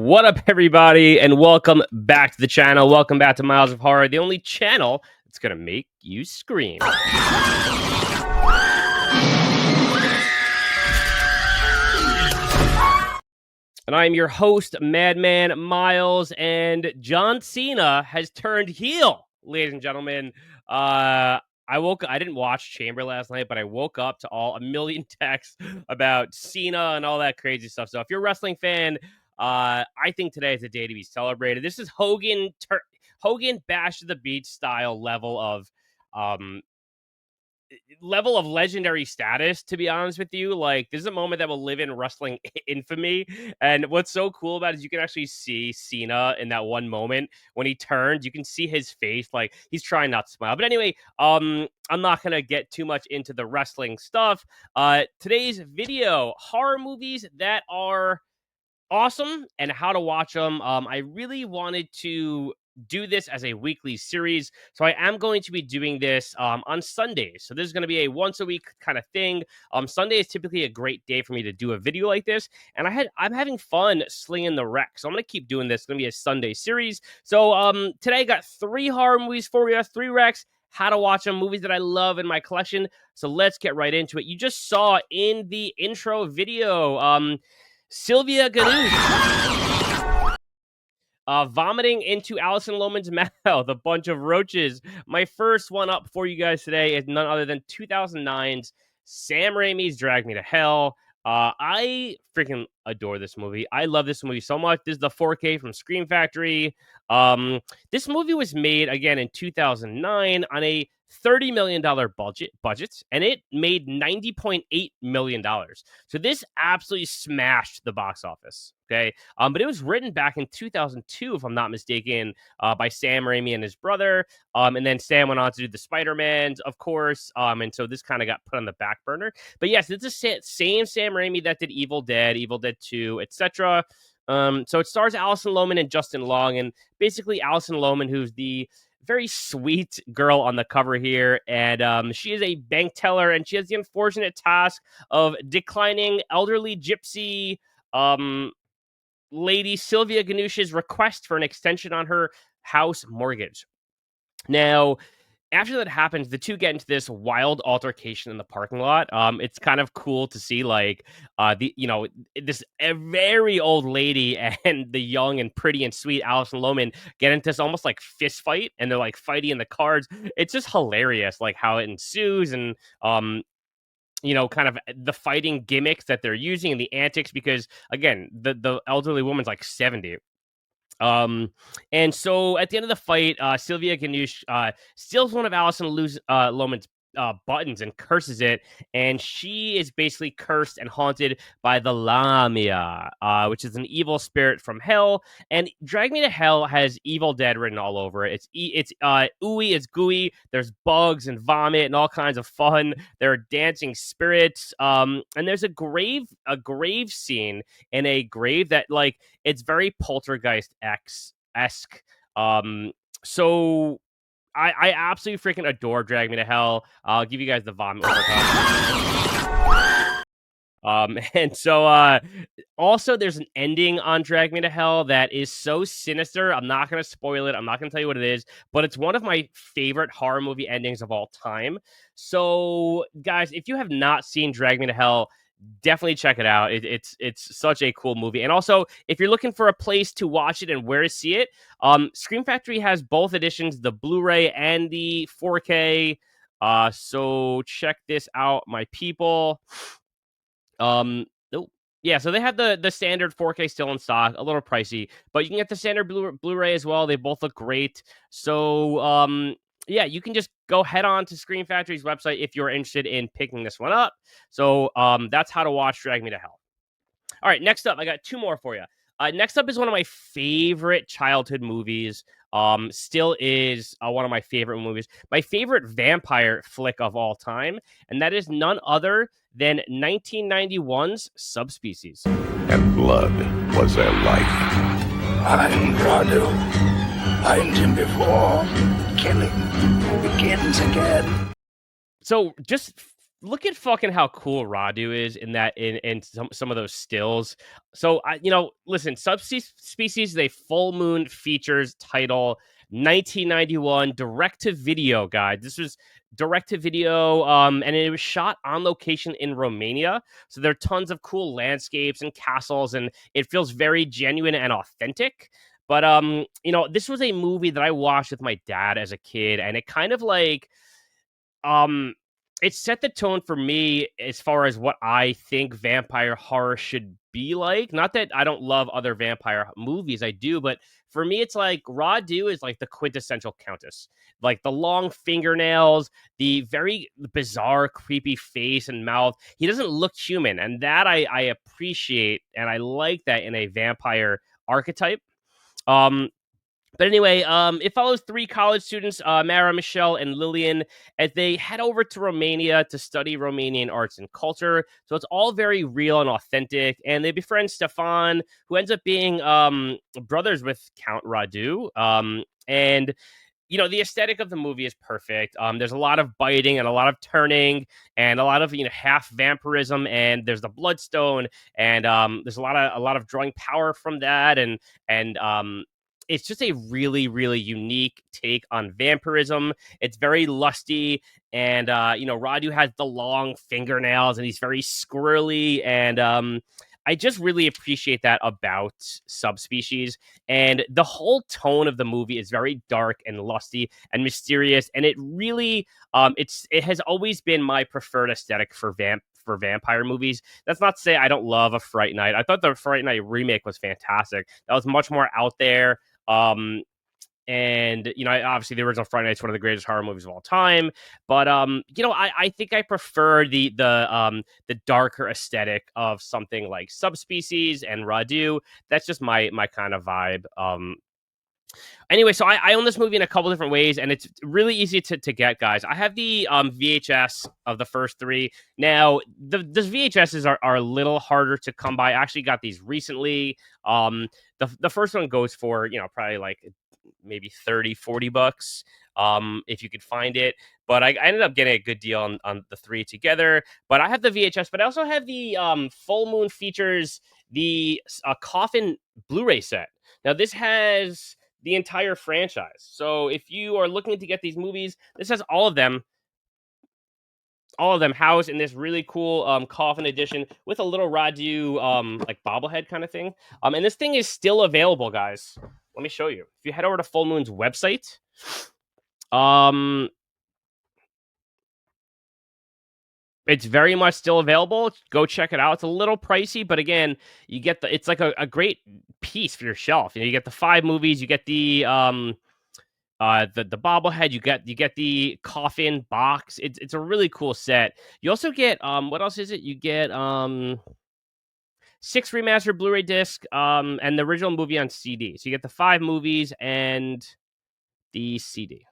What up, everybody, and welcome back to the channel. Welcome back to Miles of Horror, the only channel that's gonna make you scream. And I'm your host, Madman Miles, and John Cena has turned heel, ladies and gentlemen. I didn't watch Chamber last night, but I woke up to a million texts about Cena and all that crazy stuff. So if you're a wrestling fan, I think today is a day to be celebrated. This is Hogan Bash to the Beach style level of legendary status, to be honest with you. Like, this is a moment that will live in wrestling infamy. And what's so cool about it is you can actually see Cena in that one moment when he turned. You can see his face, like he's trying not to smile. But anyway, I'm not gonna get too much into the wrestling stuff. Today's video: horror movies that are awesome and how to watch them. I really wanted to do this as a weekly series, so I am going to be doing this on Sundays. So this is going to be a once a week kind of thing. Sunday is typically a great day for me to do a video like this, and I'm having fun slinging the wreck. So I'm going to keep doing this. It's going to be a Sunday series. So today I got 3 horror movies for you, 3 wrecks, how to watch them, movies that I love in my collection. So let's get right into it. You just saw in the intro video, Sylvia Ganush vomiting into Alison Lohman's mouth, a bunch of roaches. My first one up for you guys today is none other than 2009's Sam Raimi's Drag Me to Hell. I freaking adore this movie. I love this movie so much. This is the 4K from Scream Factory. This movie was made again in 2009 on a $30 million budget, and it made $90.8 million. So this absolutely smashed the box office. Okay. But it was written back in 2002, if I'm not mistaken, by Sam Raimi and his brother. And then Sam went on to do the Spider-Mans, of course. And so this kind of got put on the back burner. But yes, it's the same Sam Raimi that did Evil Dead 2, etc. So it stars Alison Lohman and Justin Long, and basically Alison Lohman, who's the very sweet girl on the cover here, and she is a bank teller, and she has the unfortunate task of declining elderly gypsy lady Sylvia Ganush's request for an extension on her house mortgage. Now, after that happens, the two get into this wild altercation in the parking lot. It's kind of cool to see, like, this a very old lady and the young and pretty and sweet Alison Lohman get into this almost like fist fight, and they're like fighting in the cars. It's just hilarious, like how it ensues, and kind of the fighting gimmicks that they're using and the antics, because again, the elderly woman's like 70. And so at the end of the fight, Sylvia Ganush steals one of Alison Lohman's buttons and curses it, and she is basically cursed and haunted by the Lamia, which is an evil spirit from hell. And Drag Me to Hell has Evil Dead written all over it. It's ooey, it's gooey. There's bugs and vomit and all kinds of fun. There are dancing spirits, and there's a grave scene in a grave that, like, it's very Poltergeist-esque. So I absolutely freaking adore Drag Me to Hell. I'll give you guys the vomit overtime. And so also there's an ending on Drag Me to Hell that is so sinister. I'm not going to spoil it. I'm not going to tell you what it is, but it's one of my favorite horror movie endings of all time. So guys, if you have not seen Drag Me to Hell, definitely check it out. It's such a cool movie. And also, if you're looking for a place to watch it and where to see it, Scream Factory has both editions, the Blu-ray and the 4K. So check this out, my people. Yeah, so they have the standard 4K still in stock, a little pricey, but you can get the standard Blu-ray as well. They both look great. So yeah, you can just go head on to Scream Factory's website if you're interested in picking this one up. So that's how to watch Drag Me to Hell. All right, next up, I got 2 more for you. Next up is one of my favorite childhood movies. Still is one of my favorite movies. My favorite vampire flick of all time, and that is none other than 1991's Subspecies. And blood was their life. I'm Radu. Find him before killing begins again. So just look at fucking how cool Radu is in that in some of those stills. So listen, Subspecies is a full moon features title, 1991, direct to video, guys. This was direct to video, and it was shot on location in Romania. So there are tons of cool landscapes and castles, and it feels very genuine and authentic. But this was a movie that I watched with my dad as a kid, and it kind of like it set the tone for me as far as what I think vampire horror should be like. Not that I don't love other vampire movies, I do, but for me, it's like Radu is like the quintessential countess. Like the long fingernails, the very bizarre, creepy face and mouth. He doesn't look human, and that I appreciate, and I like that in a vampire archetype. But anyway, it follows three college students, Mara, Michelle, and Lillian, as they head over to Romania to study Romanian arts and culture. So it's all very real and authentic. And they befriend Stefan, who ends up being brothers with Count Radu. And the aesthetic of the movie is perfect. There's a lot of biting and a lot of turning and a lot of half vampirism, and there's the bloodstone, and there's a lot of drawing power from that, and it's just a really, really unique take on vampirism. It's very lusty, and Radu has the long fingernails, and he's very squirrely, and I just really appreciate that about Subspecies. And the whole tone of the movie is very dark and lusty and mysterious, and it really it has always been my preferred aesthetic for vampire movies. That's not to say I don't love A Fright Night. I thought the Fright Night remake was fantastic. That was much more out there. And obviously the original Friday Night's one of the greatest horror movies of all time. But I think I prefer the darker aesthetic of something like Subspecies and Radu. That's just my kind of vibe. Anyway, so I own this movie in a couple different ways, and it's really easy to get, guys. I have the VHS of the first three. Now, the VHSs are a little harder to come by. I actually got these recently. The first one goes for, probably like maybe $30-$40 if you could find it. But I ended up getting a good deal on the three together. But I have the VHS, but I also have the Full Moon Features, the Coffin Blu-ray set. Now, this has the entire franchise. So if you are looking to get these movies, this has all of them housed in this really cool coffin edition with a little Radu like bobblehead kind of thing. And this thing is still available, guys. Let me show you. If you head over to Full Moon's website, it's very much still available. Go check it out. It's a little pricey, but again, you get it's like a great piece for your shelf. You get the 5 movies, you get the bobblehead, you get the coffin box. It's a really cool set. You also get what else is it? You get 6 remastered Blu-ray disc and the original movie on CD. So you get the 5 movies and the CD.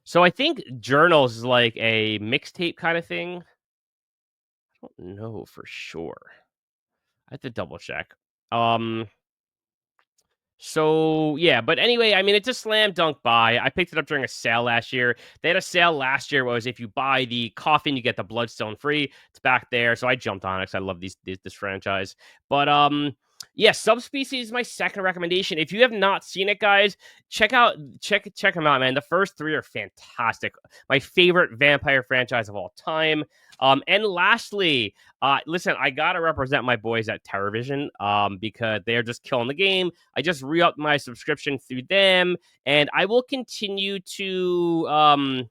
So I think Journals is like a mixtape kind of thing. I don't know for sure. I have to double check. So yeah, but anyway, I mean, it's a slam dunk buy. I picked it up during a sale last year. They had a sale last year was if you buy the coffin, you get the Bloodstone free. It's back there, so I jumped on it because I love this franchise. But yeah, Subspecies is my second recommendation. If you have not seen it, guys, check them out, man. The first 3 are fantastic. My favorite vampire franchise of all time. And lastly, listen, I gotta represent my boys at TerrorVision because they're just killing the game. I just re-upped my subscription through them, and I will continue to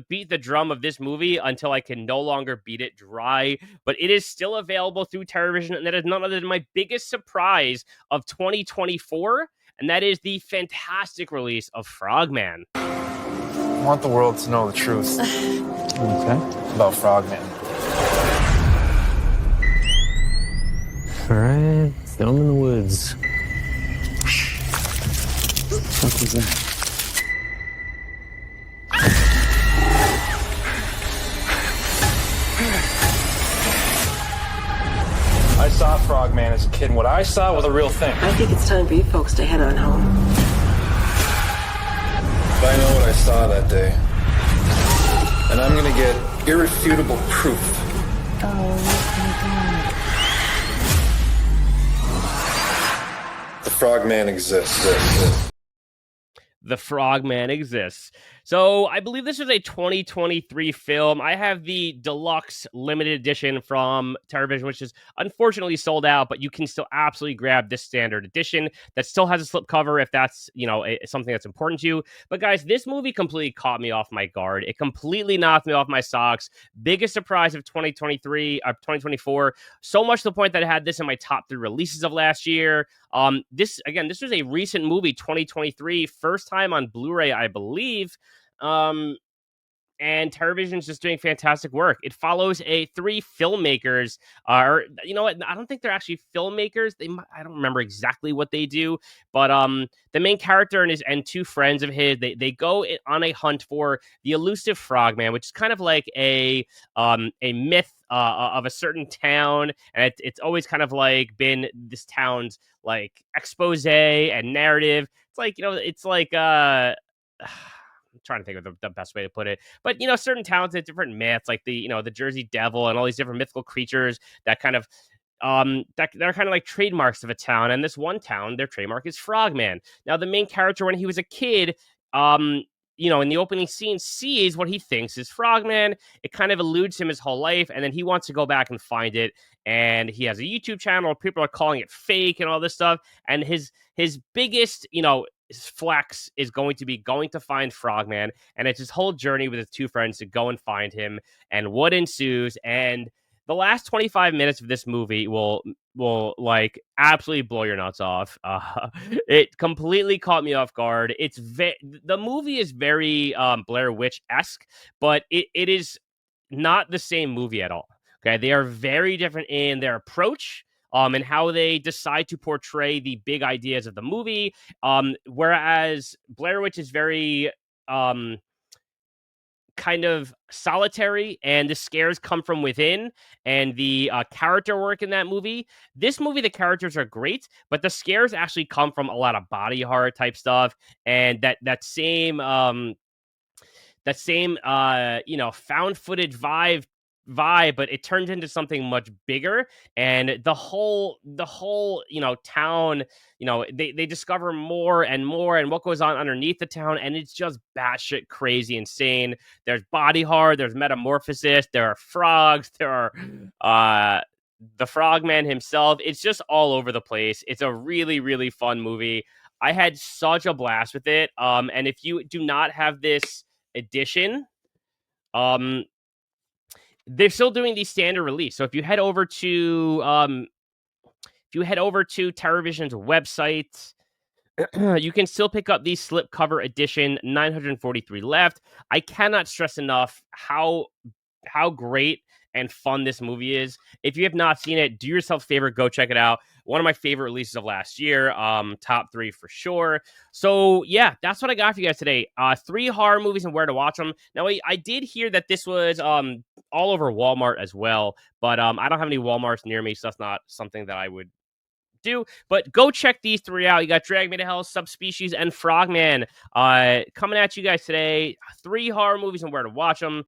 beat the drum of this movie until I can no longer beat it dry. But it is still available through TerrorVision, and that is none other than my biggest surprise of 2024, and that is the fantastic release of Frogman. I want the world to know the truth. Okay. About Frogman. All right, film in the woods. What was that? I saw Frogman as a kid, and what I saw was a real thing. I think it's time for you folks to head on home. But I know what I saw that day. And I'm gonna get irrefutable proof. Oh my god. The Frogman exists. The Frogman exists. So I believe this is a 2023 film. I have the deluxe limited edition from TerrorVision, which is unfortunately sold out, but you can still absolutely grab this standard edition that still has a slipcover if that's, something that's important to you. But guys, this movie completely caught me off my guard. It completely knocked me off my socks. Biggest surprise of 2024. So much to the point that I had this in my top 3 releases of last year. This was a recent movie, 2023, first time on Blu-ray, I believe. And TerrorVision's just doing fantastic work. It follows 3 filmmakers, or you know what? I don't think they're actually filmmakers. I don't remember exactly what they do, but the main character and 2 friends of his, they go on a hunt for the elusive Frogman, which is kind of like a myth of a certain town, and it's always kind of like been this town's like expose and narrative. It's like it's like I'm trying to think of the best way to put it, but certain towns have different myths, like the Jersey Devil and all these different mythical creatures that kind of that they're kind of like trademarks of a town. And this one town, their trademark is Frogman. Now the main character, when he was a kid, in the opening scene, sees what he thinks is Frogman. It kind of eludes him his whole life, and then he wants to go back and find it. And he has a YouTube channel. People are calling it fake and all this stuff. And his biggest, his flex is going to find Frogman, and it's his whole journey with his 2 friends to go and find him, and what ensues. And the last 25 minutes of this movie will like absolutely blow your nuts off. It completely caught me off guard. The movie is very Blair Witch-esque, but it is not the same movie at all. Okay, they are very different in their approach. And how they decide to portray the big ideas of the movie. Whereas Blair Witch is very kind of solitary, and the scares come from within, and the character work in that movie. This movie, the characters are great, but the scares actually come from a lot of body horror type stuff, and that same found footage vibe, but it turns into something much bigger. And the whole town, they discover more and more and what goes on underneath the town, and it's just batshit crazy insane. There's body horror, there's metamorphosis, there are frogs, there are the Frogman himself. It's just all over the place. It's a really, really fun movie. I had such a blast with it. And if you do not have this edition, they're still doing the standard release. So if you head over to TerrorVision's website, you can still pick up the slipcover edition, 943 left. I cannot stress enough how great and fun this movie is. If you have not seen it, do yourself a favor, go check it out. One of my favorite releases of last year, top 3 for sure. So yeah, that's what I got for you guys today. 3 horror movies and where to watch them. Now, I did hear that this was all over Walmart as well, but I don't have any Walmarts near me, so that's not something that I would do. But go check these 3 out. You got Drag Me to Hell, Subspecies, and Frogman coming at you guys today. 3 horror movies and where to watch them.